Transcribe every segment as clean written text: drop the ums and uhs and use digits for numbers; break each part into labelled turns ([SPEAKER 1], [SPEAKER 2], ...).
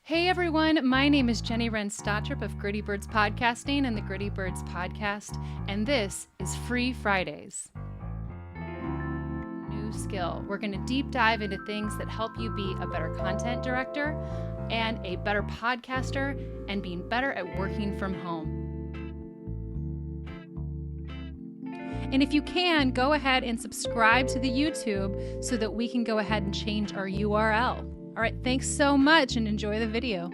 [SPEAKER 1] Hey everyone, my name is Jenny Wren Stotrup of Gritty Birds Podcasting and the Gritty Birds Podcast, and this is Free Fridays. New skill. We're going to deep dive into things that help you be a better content director and a better podcaster and being better at working from home. And if you can, go ahead and subscribe to the YouTube so that we can go ahead and change our URL. All right, thanks so much and enjoy the video.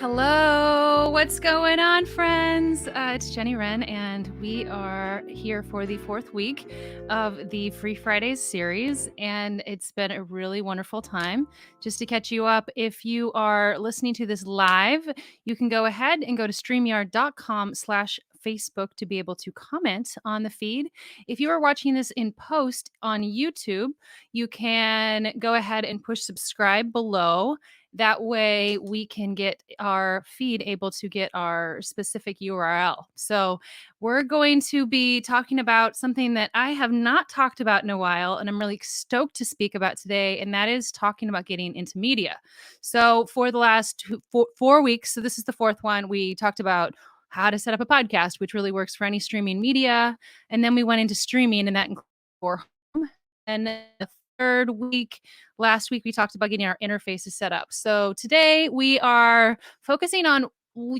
[SPEAKER 1] Hello, what's going on, friends? It's Jenny Wren, and we are here for the fourth week of the Free Fridays series, and it's been a really wonderful time. Just to catch you up, if you are listening to this live, you can go ahead and go to StreamYard.com/Facebook to be able to comment on the feed. If you are watching this in post on YouTube, you can go ahead and push subscribe below. That way we can get our feed able to get our specific URL. So we're going to be talking about something that I have not talked about in a while, and I'm really stoked to speak about today, and that is talking about getting into media. So for the last four weeks, so this is the fourth one, we talked about how to set up a podcast, which really works for any streaming media. And then we went into streaming, and that includes home. And then the third week, last week, we talked about getting our interfaces set up. So today we are focusing on,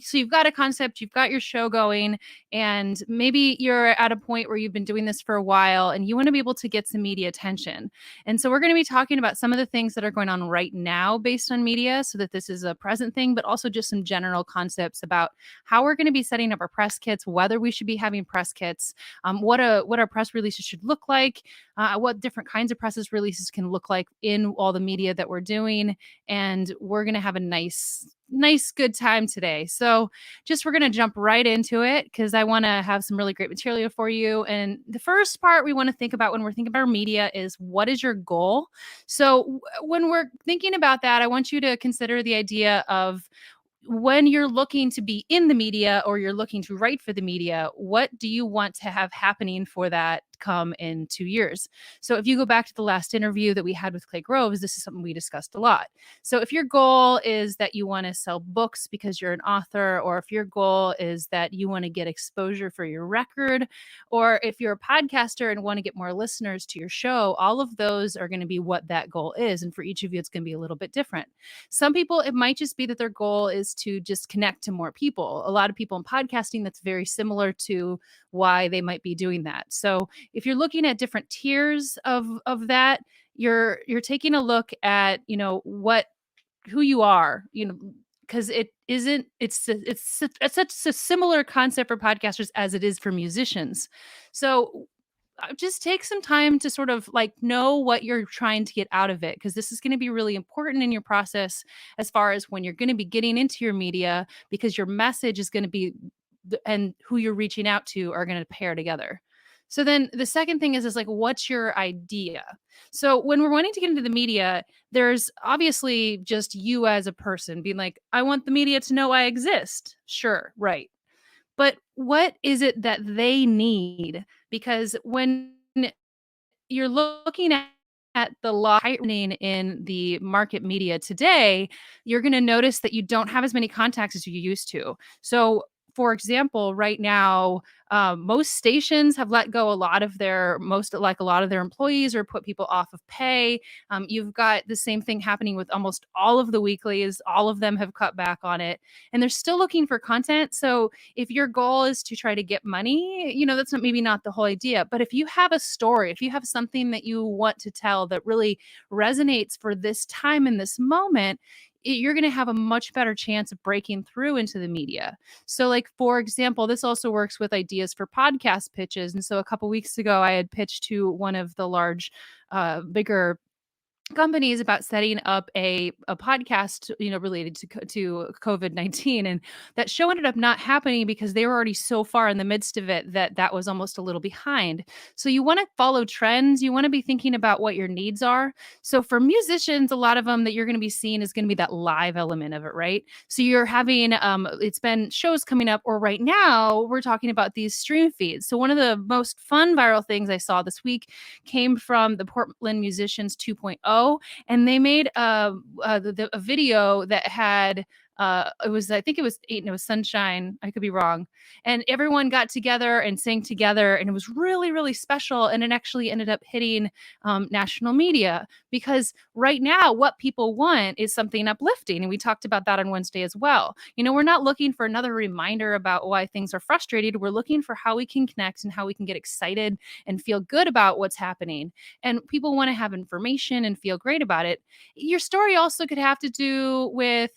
[SPEAKER 1] so you've got a concept, you've got your show going, and maybe you're at a point where you've been doing this for a while and you want to be able to get some media attention. And so we're going to be talking about some of the things that are going on right now based on media, so that this is a present thing, but also just some general concepts about how we're going to be setting up our press kits, whether we should be having press kits, what our press releases should look like, what different kinds of press releases can look like in all the media that we're doing. And we're going to have a nice good time today. So we're going to jump right into it because I want to have some really great material for you. And the first part we want to think about when we're thinking about our media is, what is your goal? So when we're thinking about that, I want you to consider the idea of, when you're looking to be in the media or you're looking to write for the media, what do you want to have happening for that come in 2 years? So if you go back to the last interview that we had with Clay Groves, this is something we discussed a lot. So if your goal is that you want to sell books because you're an author, or if your goal is that you want to get exposure for your record, or if you're a podcaster and want to get more listeners to your show, all of those are going to be what that goal is. And for each of you, it's going to be a little bit different. Some people, it might just be that their goal is to just connect to more people. A lot of people in podcasting, that's very similar to why they might be doing that. So if you're looking at different tiers of that, you're taking a look at, who you are, because it's such a similar concept for podcasters as it is for musicians. So just take some time to sort of know what you're trying to get out of it, because this is going to be really important in your process as far as when you're going to be getting into your media, because your message is going to be and who you're reaching out to are going to pair together. So then the second thing is what's your idea? So when we're wanting to get into the media, there's obviously just you as a person being like, I want the media to know I exist. Sure, right. But what is it that they need? Because when you're looking at the law tightening in the market media today, you're going to notice that you don't have as many contacts as you used to. So, for example, right now, most stations have let go a lot of their employees, or put people off of pay. You've got the same thing happening with almost all of the weeklies. All of them have cut back on it, and they're still looking for content. So if your goal is to try to get money, that's maybe not the whole idea. But if you have a story, if you have something that you want to tell that really resonates for this time in this moment, you're going to have a much better chance of breaking through into the media. So for example, this also works with ideas for podcast pitches. And so a couple weeks ago, I had pitched to one of the large, bigger companies about setting up a podcast, related to COVID-19, and that show ended up not happening because they were already so far in the midst of it that that was almost a little behind. So you want to follow trends, you want to be thinking about what your needs are. So for musicians, a lot of them that you're going to be seeing is going to be that live element of it, right? So you're having it's been shows coming up, or right now we're talking about these stream feeds. So one of the most fun viral things I saw this week came from the Portland Musicians 2.0, and they made a video that had it was, I think it was eight, no, it was Sunshine. I could be wrong. And everyone got together and sang together, and it was really, really special. And it actually ended up hitting national media because right now, what people want is something uplifting. And we talked about that on Wednesday as well. We're not looking for another reminder about why things are frustrated. We're looking for how we can connect and how we can get excited and feel good about what's happening. And people want to have information and feel great about it. Your story also could have to do with,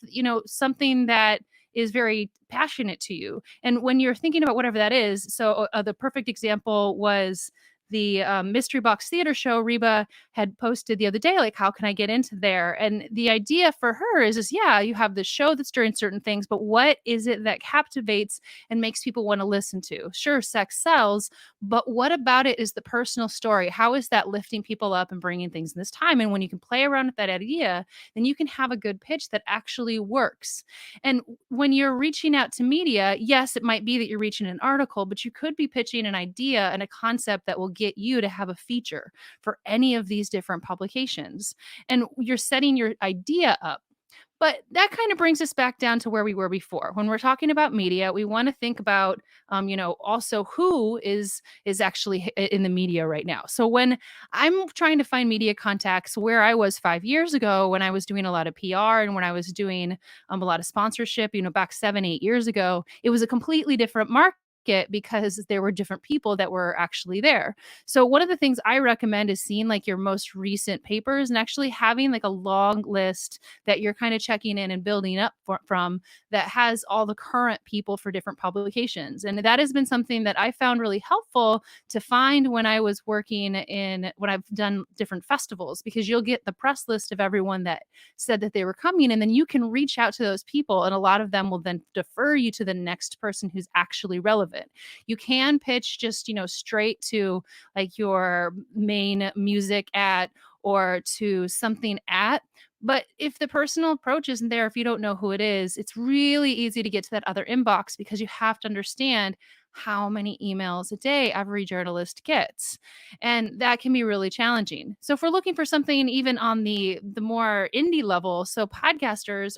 [SPEAKER 1] something that is very passionate to you. And when you're thinking about whatever that is, so the perfect example was the Mystery Box Theater show. Reba had posted the other day, like, how can I get into there? And the idea for her is yeah, you have the show that's during certain things, but what is it that captivates and makes people want to listen to? Sure, sex sells, but what about it is the personal story? How is that lifting people up and bringing things in this time? And when you can play around with that idea, then you can have a good pitch that actually works. And when you're reaching out to media, yes, it might be that you're reaching an article, but you could be pitching an idea and a concept that will get you to have a feature for any of these different publications. And you're setting your idea up. But that kind of brings us back down to where we were before. When we're talking about media, we want to think about, also who is actually in the media right now. So when I'm trying to find media contacts, where I was 5 years ago, when I was doing a lot of PR and when I was doing a lot of sponsorship, back 7, 8 years ago, it was a completely different market because there were different people that were actually there. So one of the things I recommend is seeing like your most recent papers and actually having like a long list that you're kind of checking in and building up from that has all the current people for different publications. And that has been something that I found really helpful to find when I was working when I've done different festivals, because you'll get the press list of everyone that said that they were coming, and then you can reach out to those people, and a lot of them will then defer you to the next person who's actually relevant. You can pitch just, straight to like your main music at or to something at. But if the personal approach isn't there, if you don't know who it is, it's really easy to get to that other inbox because you have to understand how many emails a day every journalist gets. And that can be really challenging. So if we're looking for something even on the more indie level, so podcasters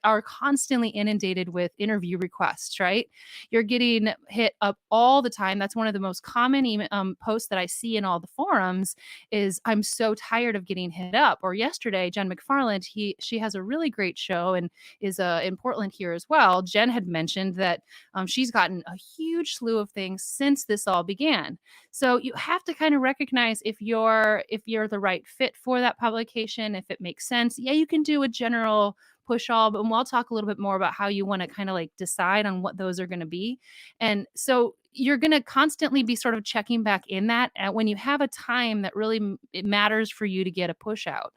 [SPEAKER 1] are constantly inundated with interview requests, right? You're getting hit up all the time. That's one of the most common posts that I see in all the forums is, I'm so tired of getting hit up. Or yesterday, Jen McFarland, she has a really great show and is in Portland here as well. Jen had mentioned that she's gotten a huge slew of things since this all began. So you have to kind of recognize if you're the right fit for that publication, if it makes sense. Yeah, you can do a general push all, but we'll talk a little bit more about how you want to kind of like decide on what those are going to be. And so you're going to constantly be sort of checking back in that when you have a time that really it matters for you to get a push out.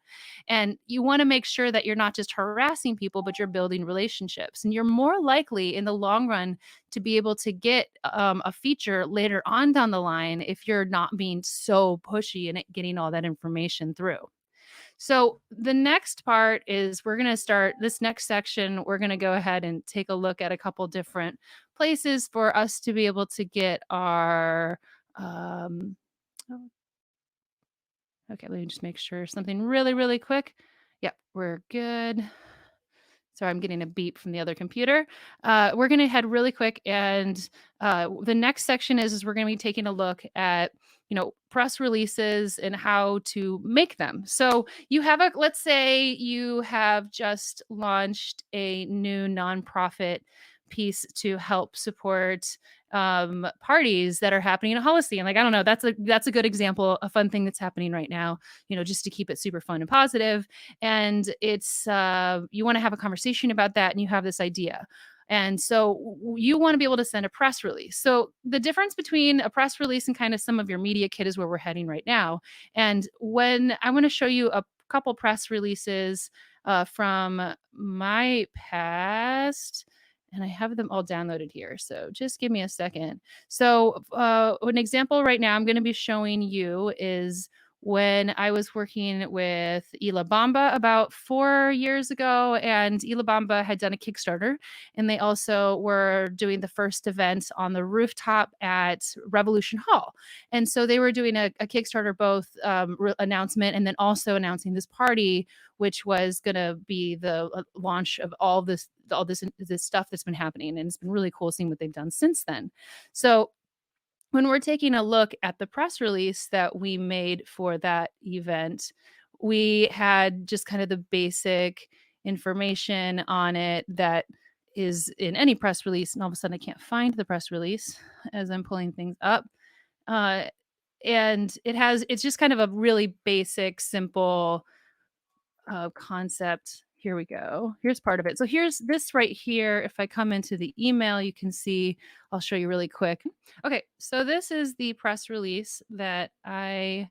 [SPEAKER 1] And you want to make sure that you're not just harassing people, but you're building relationships. And you're more likely in the long run to be able to get a feature later on down the line if you're not being so pushy and getting all that information through. So the next part is we're going to start this next section. We're going to go ahead and take a look at a couple different places for us to be able to get our, oh, okay, let me just make sure something really, really quick. Yep, we're good. Sorry, I'm getting a beep from the other computer. We're going to head really quick, and the next section is we're going to be taking a look at press releases and how to make them. So let's say you have just launched a new nonprofit piece to help support parties that are happening in Holocene. Like, I don't know, that's a good example, a fun thing that's happening right now, just to keep it super fun and positive. And it's you want to have a conversation about that, and you have this idea. And so you want to be able to send a press release. So the difference between a press release and kind of some of your media kit is where we're heading right now. And when I want to show you a couple press releases from my past, and I have them all downloaded here. So just give me a second. So, an example right now I'm going to be showing you is when I was working with Ila Bamba about 4 years ago, and Ila Bamba had done a Kickstarter, and they also were doing the first event on the rooftop at Revolution Hall. And so they were doing a Kickstarter, both announcement and then also announcing this party, which was going to be the launch of all this stuff that's been happening. And it's been really cool seeing what they've done since then. So when we're taking a look at the press release that we made for that event, we had just kind of the basic information on it that is in any press release. And all of a sudden, I can't find the press release as I'm pulling things up. Uh, and it's just kind of a really basic, simple concept. Here we go. Here's part of it. So here's this right here. If I come into the email, you can see, I'll show you really quick. Okay, so this is the press release that I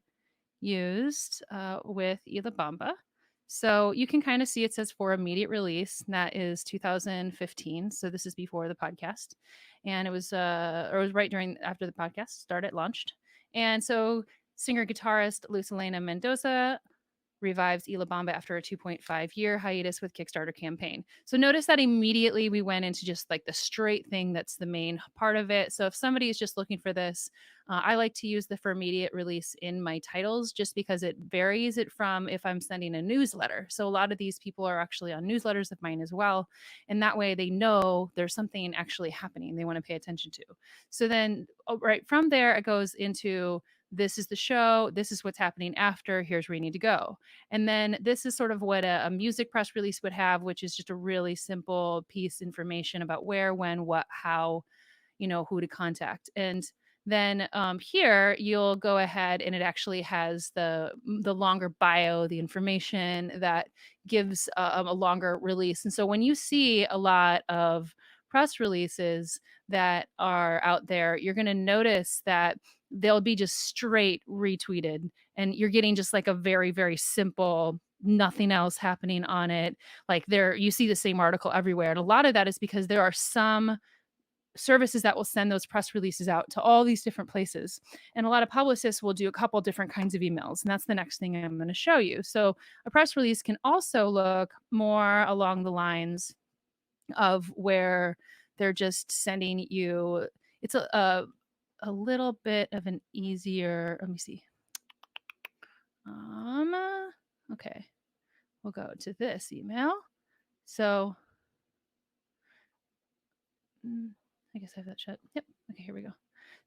[SPEAKER 1] used with Ila Bamba. So you can kind of see it says for immediate release. And that is 2015. So this is before the podcast, and it was right after the podcast started, launched. And so singer guitarist Lucelena Mendoza revives Ila Bamba after a 2.5-year hiatus with Kickstarter campaign. So notice that immediately we went into just like the straight thing that's the main part of it. So if somebody is just looking for this, I like to use the for immediate release in my titles just because it varies it from if I'm sending a newsletter. So a lot of these people are actually on newsletters of mine as well. And that way they know there's something actually happening they want to pay attention to. So then right from there, it goes into this is the show, this is what's happening after, here's where you need to go. And then this is sort of what a music press release would have, which is just a really simple piece information about where, when, what, how, who to contact. And then here you'll go ahead and it actually has the longer bio, the information that gives a longer release. And so when you see a lot of press releases that are out there, you're going to notice that they'll be just straight retweeted, and you're getting just like a very, very simple, nothing else happening on it. Like you see the same article everywhere. And a lot of that is because there are some services that will send those press releases out to all these different places. And a lot of publicists will do a couple different kinds of emails. And that's the next thing I'm going to show you. So a press release can also look more along the lines of where they're just sending you, it's a little bit of an easier, let me see. Okay, we'll go to this email. So I guess I have that shut. Yep. Okay, here we go.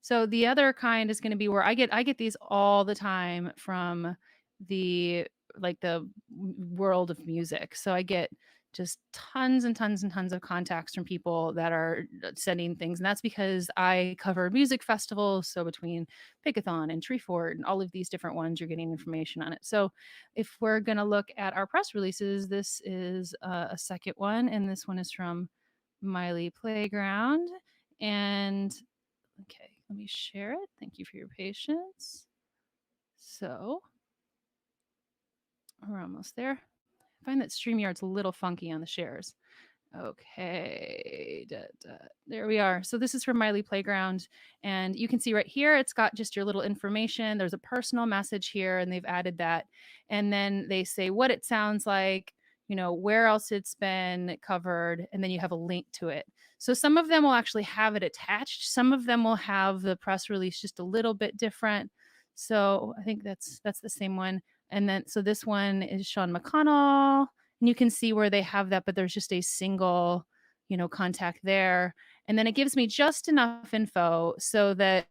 [SPEAKER 1] So the other kind is going to be where I get these all the time from the world of music. So I get just tons and tons and tons of contacts from people that are sending things. And that's because I cover music festivals. So between Pickathon and Treefort and all of these different ones, you're getting information on it. So if we're going to look at our press releases, this is a second one. And this one is from Miley Playground. And okay, let me share it. Thank you for your patience. So we're almost there. I find that StreamYard's a little funky on the shares. Okay, there we are. So this is from Miley Playground, and you can see right here, it's got just your little information. There's a personal message here, and they've added that. And then they say what it sounds like, where else it's been covered, and then you have a link to it. So some of them will actually have it attached. Some of them will have the press release just a little bit different. So I think that's the same one. And then, so this one is Sean McConnell, and you can see where they have that, but there's just a single, contact there. And then it gives me just enough info so that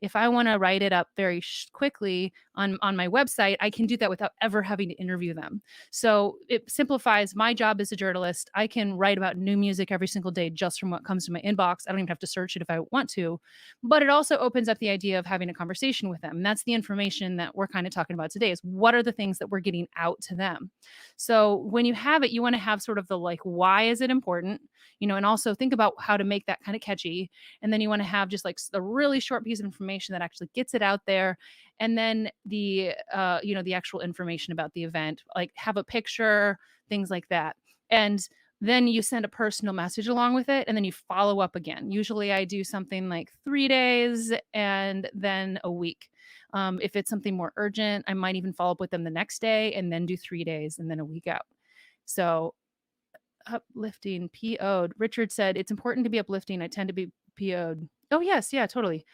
[SPEAKER 1] if I want to write it up very quickly on my website, I can do that without ever having to interview them. So it simplifies my job as a journalist. I can write about new music every single day just from what comes to my inbox. I don't even have to search it if I want to. But it also opens up the idea of having a conversation with them. And that's the information that we're kind of talking about today, is what are the things that we're getting out to them. So when you have it, you want to have sort of the why is it important? And also think about how to make that kind of catchy. And then you want to have just like a really short piece of information information that actually gets it out there, and then the actual information about the event, like have a picture, things like that. And then you send a personal message along with it, and then you follow up again. Usually I do something like 3 days and then a week. If it's something more urgent, I might even follow up with them the next day and then do 3 days and then a week out. So uplifting, PO'd. Richard said, "It's important to be uplifting. I tend to be PO'd." Oh, yes, yeah, totally.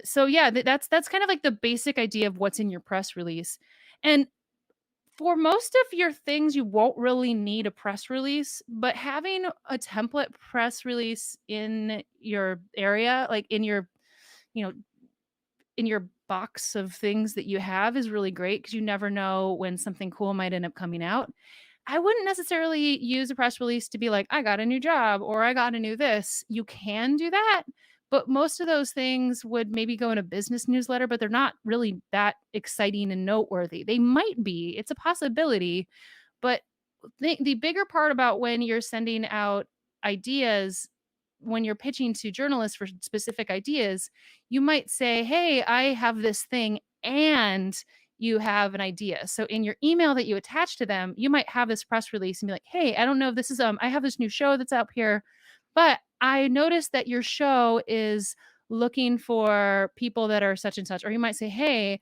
[SPEAKER 1] So yeah, that's kind of like the basic idea of what's in your press release. And for most of your things, you won't really need a press release, but having a template press release in your area, like you know, in your box of things that you have is really great because you never know when something cool might end up coming out. I wouldn't necessarily use a press release to be like, I got a new job or I got a new this. You can do that, but most of those things would maybe go in a business newsletter, but they're not really that exciting and noteworthy. They might be, it's a possibility, but the bigger part about when you're sending out ideas, when you're pitching to journalists for specific ideas, you might say, "Hey, I have this thing and you have an idea." So in your email that you attach to them, you might have this press release and be like, "Hey, I don't know if this is I have this new show that's up here, but I noticed that your show is looking for people that are such and such." Or you might say, "Hey,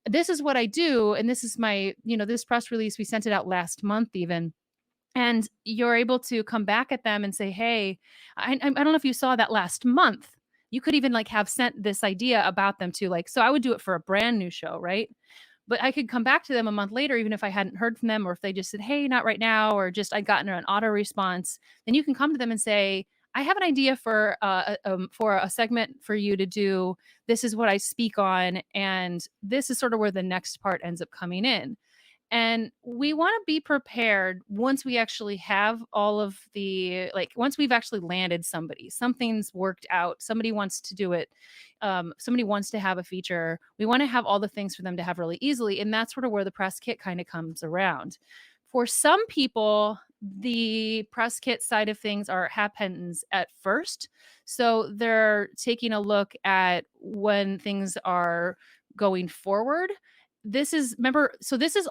[SPEAKER 1] this is what I do, and this is this press release. We sent it out last month, even." And you're able to come back at them and say, "Hey, I don't know if you saw that last month." You could even like have sent this idea about them to like, so I would do it for a brand new show, right? But I could come back to them a month later, even if I hadn't heard from them, or if they just said, "Hey, not right now," or just I'd gotten an auto response. Then you can come to them and say, "I have an idea for a segment for you to do. This is what I speak on, and this is sort of where the next part ends up coming in." And we want to be prepared once we actually have all of once we've actually landed somebody, something's worked out, somebody wants to do it, somebody wants to have a feature. We want to have all the things for them to have really easily. And that's sort of where the press kit kind of comes around. For some people, the press kit side of things are happenings at first. So they're taking a look at when things are going forward. This is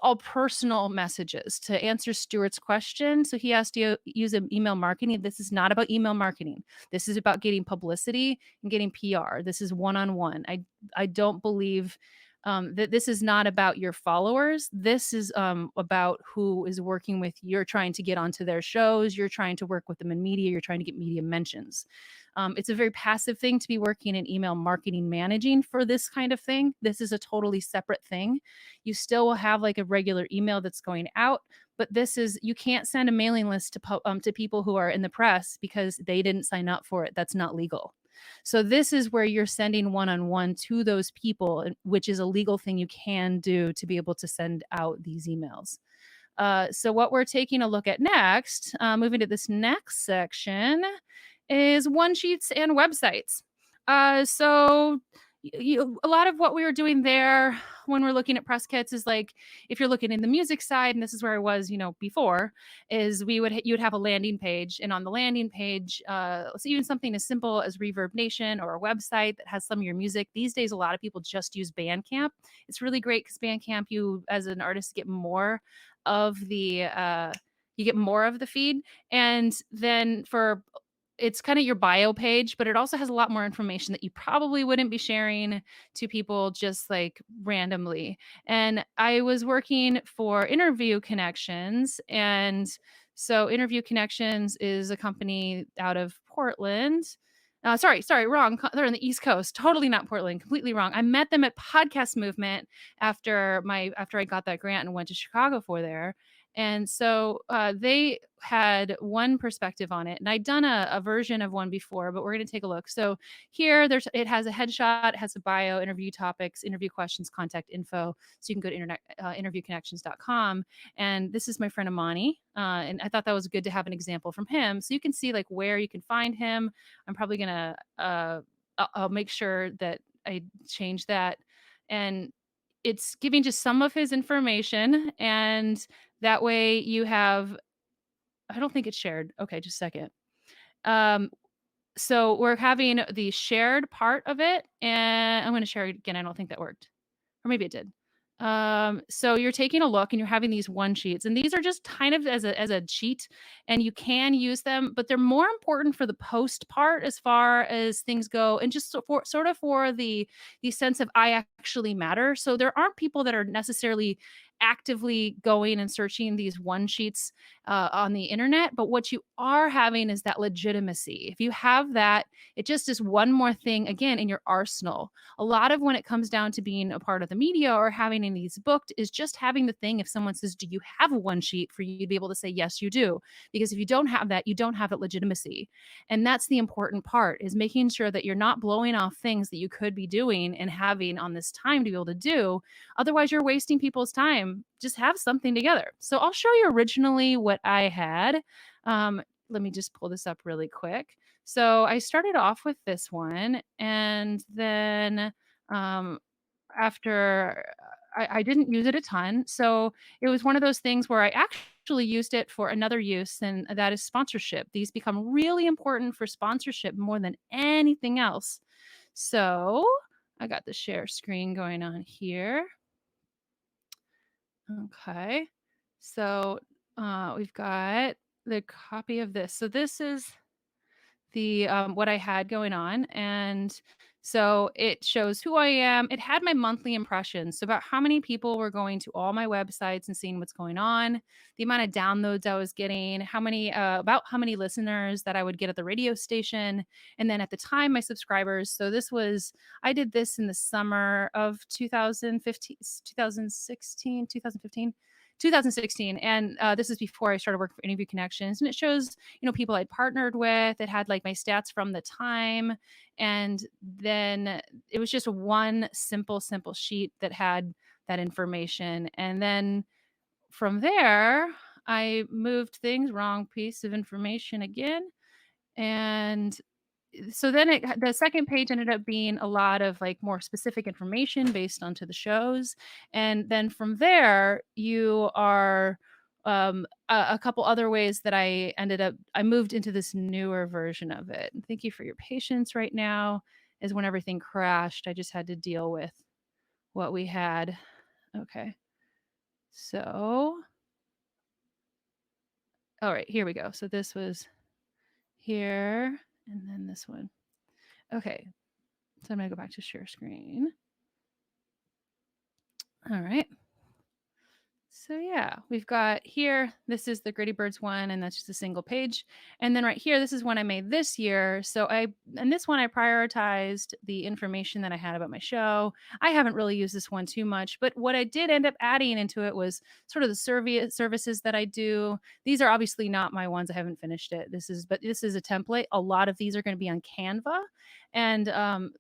[SPEAKER 1] all personal messages to answer Stuart's question. So he asked you use email marketing. This is not about email marketing. This is about getting publicity and getting PR. This is one-on-one. I don't believe that this is not about your followers. This is about who is working with. You're trying to get onto their shows. You're trying to work with them in media. You're trying to get media mentions. It's a very passive thing to be working in email marketing managing for this kind of thing. This is a totally separate thing. You still will have like a regular email that's going out, but you can't send a mailing list to people who are in the press because they didn't sign up for it. That's not legal. So this is where you're sending one-on-one to those people, which is a legal thing you can do to be able to send out these emails. So what we're taking a look at next, moving to this next section, is one sheets and websites. So a lot of what we were doing there when we're looking at press kits is like, if you're looking in the music side, and this is where I was, before, is you would have a landing page, and on the landing page, so even something as simple as Reverb Nation or a website that has some of your music. These days, a lot of people just use Bandcamp. It's really great because Bandcamp, you as an artist get more of the feed, and then it's kind of your bio page, but it also has a lot more information that you probably wouldn't be sharing to people just like randomly. And I was working for Interview Connections. And so Interview Connections is a company out of Portland. Sorry, wrong. They're on the East Coast. Totally not Portland. Completely wrong. I met them at Podcast Movement after I got that grant and went to Chicago for there. And so they had one perspective on it, and I'd done a version of one before, but we're going to take a look. So here, it has a headshot, it has a bio, interview topics, interview questions, contact info. So you can go to interviewconnections.com. And this is my friend Amani, and I thought that was good to have an example from him, so you can see like where you can find him. I'm probably going to I'll make sure that I change that, and it's giving just some of his information, and that way you have, I don't think it's shared. Okay, just a second. Um, So we're having the shared part of it, and I'm gonna share it again. I don't think that worked. Or maybe it did. So you're taking a look and you're having these one sheets, and these are just kind of as a cheat, and you can use them, but they're more important for the post part as far as things go, and just for sort of for the sense of I actually matter. So there aren't people that are necessarily actively going and searching these one sheets on the internet, but what you are having is that legitimacy. If you have that, it just is one more thing again in your arsenal. A lot of when it comes down to being a part of the media or having any of these booked is just having the thing. If someone says, do you have a one sheet, for you to be able to say, yes, you do. Because if you don't have that, you don't have that legitimacy. And that's the important part, is making sure that you're not blowing off things that you could be doing and having on this time to be able to do. Otherwise, you're wasting people's time. Just have something together. So I'll show you originally what I had. Let me just pull this up really quick. So I started off with this one, and then um, after I didn't use it a ton. So it was one of those things where I actually used it for another use, and that is sponsorship. These become really important for sponsorship more than anything else. So I got the share screen going on here. Okay. So we've got the copy of this. So this is the what I had going on, and so it shows who I am. It had my monthly impressions, so about how many people were going to all my websites and seeing what's going on, the amount of downloads I was getting, how many about how many listeners that I would get at the radio station, and then at the time my subscribers. So this was, I did this in the summer of 2015, 2016, 2015. 2016, and this is before I started working for Interview Connections, and it shows, people I'd partnered with. It had like my stats from the time, and then it was just one simple sheet that had that information. And then from there, I moved things, wrong piece of information again, and so then the second page ended up being a lot of like more specific information based onto the shows. And then from there, you are a couple other ways that I moved into this newer version of it. And thank you for your patience right now, is when everything crashed, I just had to deal with what we had. Okay. So, all right, here we go. So this was here, and then this one. Okay. So I'm going to go back to share screen. All right. So yeah, we've got here, this is the Gritty Birds one, and that's just a single page. And then right here, this is one I made this year. And this one I prioritized the information that I had about my show. I haven't really used this one too much, but what I did end up adding into it was sort of the services that I do. These are obviously not my ones. I haven't finished it. This is a template. A lot of these are going to be on Canva, and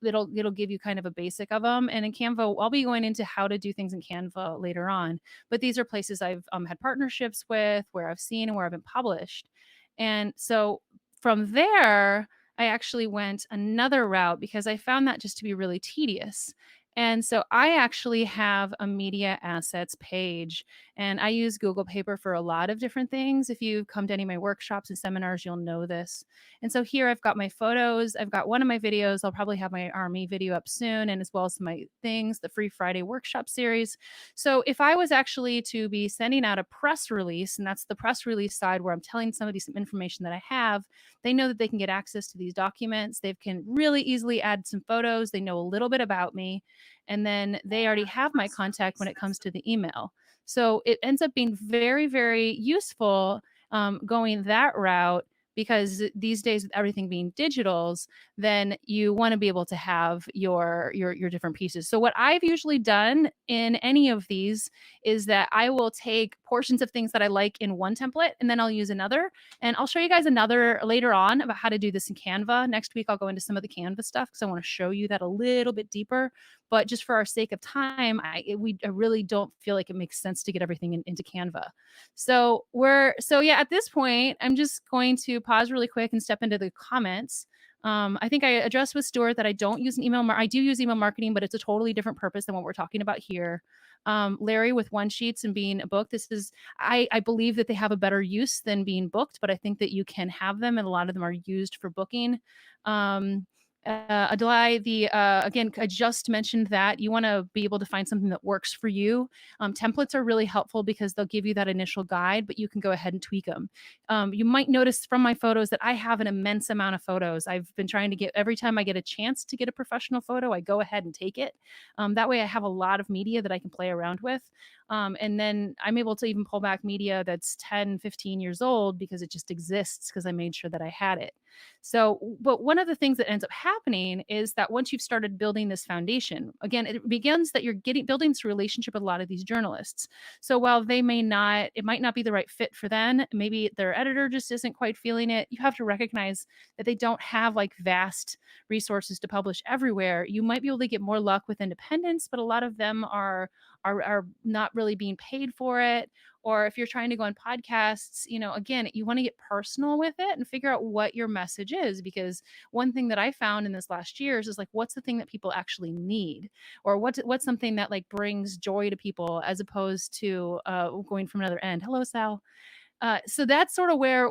[SPEAKER 1] it'll give you kind of a basic of them. And in Canva, I'll be going into how to do things in Canva later on. But these are places I've had partnerships with, where I've seen and where I've been published. And so from there, I actually went another route because I found that just to be really tedious. And so I actually have a media assets page, and I use Google Paper for a lot of different things. If you've come to any of my workshops and seminars, you'll know this. And so here I've got my photos. I've got one of my videos. I'll probably have my Army video up soon, and as well as my things, the Free Friday workshop series. So if I was actually to be sending out a press release, and that's the press release side where I'm telling somebody some information that I have, they know that they can get access to these documents. They can really easily add some photos. They know a little bit about me, and then they already have my contact when it comes to the email. So it ends up being very, very useful going that route, because these days with everything being digitals, then you want to be able to have your different pieces. So what I've usually done in any of these is that I will take portions of things that I like in one template, and then I'll use another. And I'll show you guys another later on about how to do this in Canva. Next week, I'll go into some of the Canva stuff because I want to show you that a little bit deeper. But just for our sake of time, I really don't feel like it makes sense to get everything into Canva. So at this point, I'm just going to pause really quick and step into the comments. I think I addressed with Stuart that I don't use an email. I do use email marketing, but it's a totally different purpose than what we're talking about here. Larry with One Sheets and being a book. I believe that they have a better use than being booked, but I think that you can have them, and a lot of them are used for booking. Um, Adlai, again, I just mentioned that you want to be able to find something that works for you. Templates are really helpful because they'll give you that initial guide, but you can go ahead and tweak them. You might notice from my photos that I have an immense amount of photos. I've been trying to get, every time I get a chance to get a professional photo, I go ahead and take it. That way I have a lot of media that I can play around with. And then I'm able to even pull back media that's 10, 15 years old because it just exists because I made sure that I had it. So, but one of the things that ends up happening is that once you've started building this foundation, again, it begins that you're building this relationship with a lot of these journalists. So while it might not be the right fit for them, maybe their editor just isn't quite feeling it, you have to recognize that they don't have like vast resources to publish everywhere. You might be able to get more luck with independents, but a lot of them are not really being paid for it. Or if you're trying to go on podcasts, again, you want to get personal with it and figure out what your message is. Because one thing that I found in this last year is like, what's the thing that people actually need? Or what's something that like brings joy to people as opposed to going from another end. Hello, Sal. So that's sort of where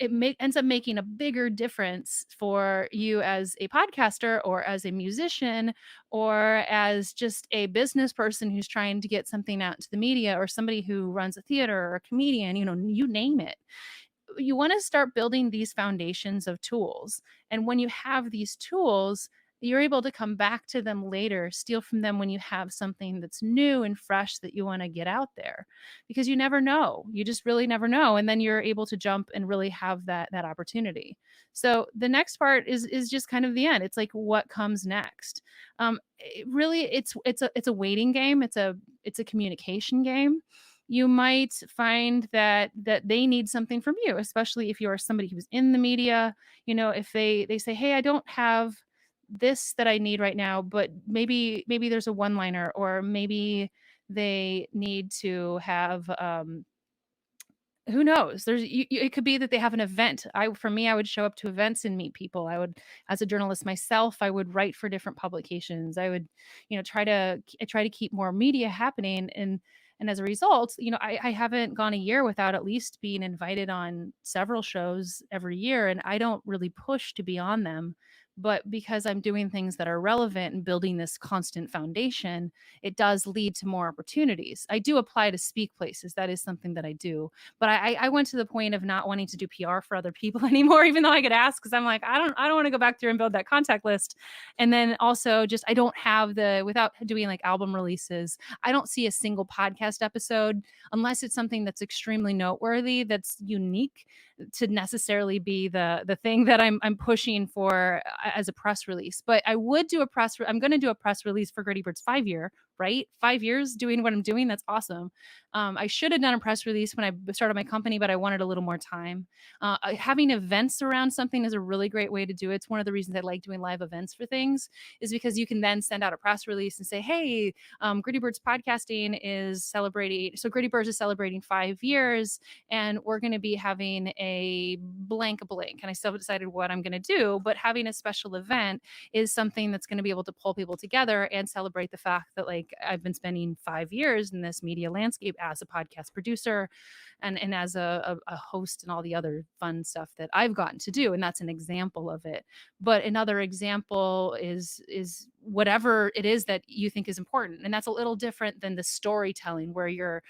[SPEAKER 1] ends up making a bigger difference for you as a podcaster or as a musician or as just a business person who's trying to get something out to the media, or somebody who runs a theater or a comedian, you name it. You want to start building these foundations of tools. And when you have these tools, you're able to come back to them later, steal from them when you have something that's new and fresh that you want to get out there, because you never know. You just really never know. And then you're able to jump and really have that opportunity. So the next part is just kind of the end. It's like what comes next. Really, it's a waiting game. It's a communication game. You might find that they need something from you, especially if you are somebody who's in the media. If they say, hey, I don't have this that I need right now, but maybe there's a one liner, or maybe they need to have who knows, it could be that they have an event. For me, I would show up to events and meet people. I would, as a journalist myself, I would write for different publications. I would try to keep more media happening. And as a result, I haven't gone a year without at least being invited on several shows every year, and I don't really push to be on them. But because I'm doing things that are relevant and building this constant foundation, it does lead to more opportunities. I do apply to speak places. That is something that I do. But I went to the point of not wanting to do PR for other people anymore, even though I get asked, because I'm like, I don't want to go back there and build that contact list. And then also just, I don't have without doing like album releases, I don't see a single podcast episode, unless it's something that's extremely noteworthy, that's unique, to necessarily be the thing that I'm pushing for as a press release. But I'm going to do a press release for Gritty Bird's 5-year, right? 5 years doing what I'm doing. That's awesome. I should have done a press release when I started my company, but I wanted a little more time. Having events around something is a really great way to do it. It's one of the reasons I like doing live events for things, is because you can then send out a press release and say, hey, Gritty Birds podcasting is celebrating. So Gritty Birds is celebrating 5 years, and we're going to be having a blank. And I still haven't decided what I'm going to do, but having a special event is something that's going to be able to pull people together and celebrate the fact that like I've been spending 5 years in this media landscape as a podcast producer and as a host and all the other fun stuff that I've gotten to do. And that's an example of it. But another example is whatever it is that you think is important. And that's a little different than the storytelling where you're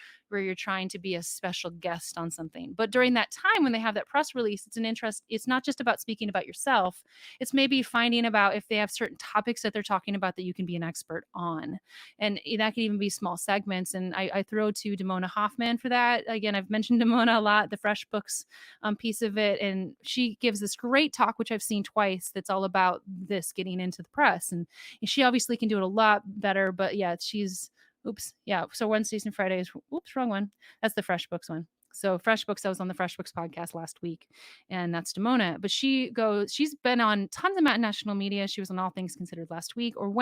[SPEAKER 1] trying to be a special guest on something. But during that time when they have that press release, it's not just about speaking about yourself. It's maybe finding about if they have certain topics that they're talking about that you can be an expert on. And that could even be small segments. And I throw to Damona Hoffman for that. Again, I've mentioned Damona a lot, the Fresh Books piece of it. And she gives this great talk, which I've seen twice, that's all about this getting into the press. And she obviously can do it a lot better, but yeah, so Wednesdays and Fridays, wrong one. That's the Fresh Books one. So Fresh Books, I was on the Fresh Books podcast last week, and that's Damona. But she's been on tons of national media. She was on All Things Considered last week, on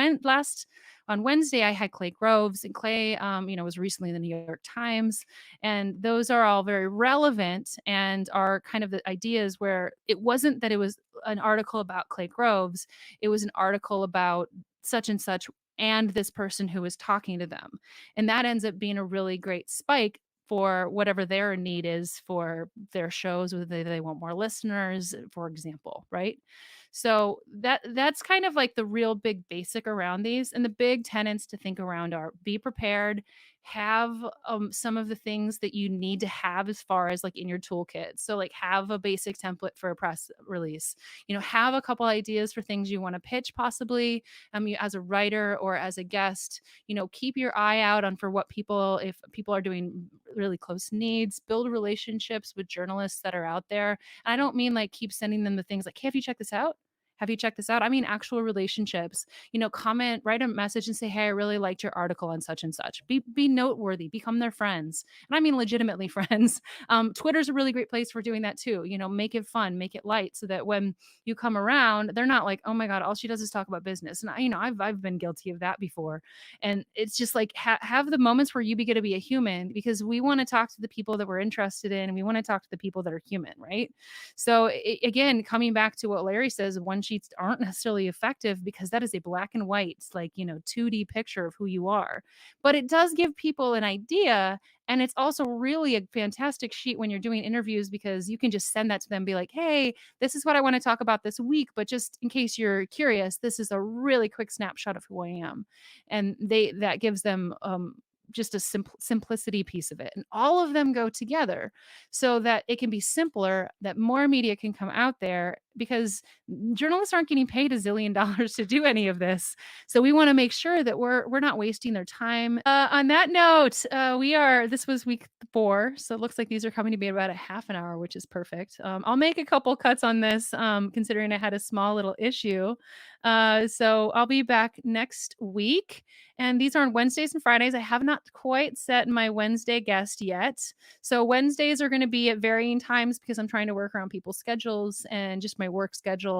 [SPEAKER 1] Wednesday, I had Clay Groves, and Clay, was recently in the New York Times. And those are all very relevant and are kind of the ideas where it wasn't that it was an article about Clay Groves. It was an article about such and such and this person who is talking to them. And that ends up being a really great spike for whatever their need is for their shows, whether they want more listeners, for example, right? So that's kind of like the real big basic around these. And the big tenets to think around are: be prepared, have some of the things that you need to have as far as like in your toolkit. So like have a basic template for a press release, have a couple ideas for things you want to pitch possibly, as a writer or as a guest. Keep your eye out on for what people, if people are doing really close needs, build relationships with journalists that are out there. And I don't mean like keep sending them the things like, hey, have you checked this out? Have you checked this out? I mean, actual relationships. Comment, write a message and say, hey, I really liked your article on such and such. Be noteworthy, become their friends. And I mean, legitimately friends. Twitter's a really great place for doing that too. Make it fun, make it light so that when you come around, they're not like, oh my God, all she does is talk about business. And I've been guilty of that before. And it's just like, have the moments where you begin to be a human, because we want to talk to the people that we're interested in. And we want to talk to the people that are human, right? So again, coming back to what Larry says, one sheets aren't necessarily effective because that is a black and white, like, 2D picture of who you are. But it does give people an idea. And it's also really a fantastic sheet when you're doing interviews, because you can just send that to them, be like, hey, this is what I want to talk about this week. But just in case you're curious, this is a really quick snapshot of who I am. And that gives them just a simplicity piece of it. And all of them go together so that it can be simpler, that more media can come out there, because journalists aren't getting paid $1 zillion to do any of this. So we want to make sure that we're not wasting their time. On that note, this was week 4. So it looks like these are coming to be about a half an hour, which is perfect. I'll make a couple cuts on this, considering I had a small little issue. So I'll be back next week. And these are on Wednesdays and Fridays. I have not quite set my Wednesday guest yet. So Wednesdays are going to be at varying times because I'm trying to work around people's schedules and just my work schedule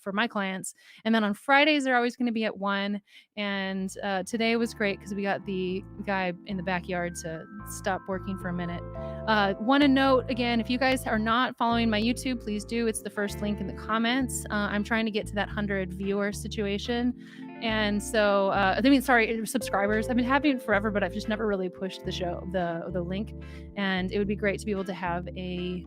[SPEAKER 1] for my clients. And then on Fridays, they're always going to be at 1. And today was great because we got the guy in the backyard to stop working for a minute. Want to note again, if you guys are not following my YouTube, please do. It's the first link in the comments. I'm trying to get to that 100 viewer situation. And so, subscribers. I've been having it forever, but I've just never really pushed the link. And it would be great to be able to have a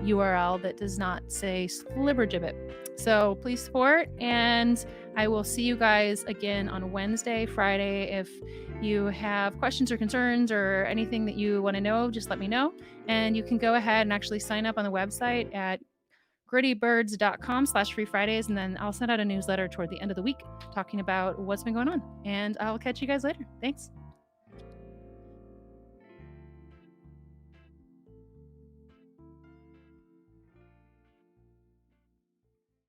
[SPEAKER 1] URL that does not say Slibbergibbet. So please support, and I will see you guys again on Wednesday, Friday. If you have questions or concerns or anything that you want to know, just let me know. And you can go ahead and actually sign up on the website at grittybirds.com/free Fridays. And then I'll send out a newsletter toward the end of the week talking about what's been going on. And I'll catch you guys later. Thanks.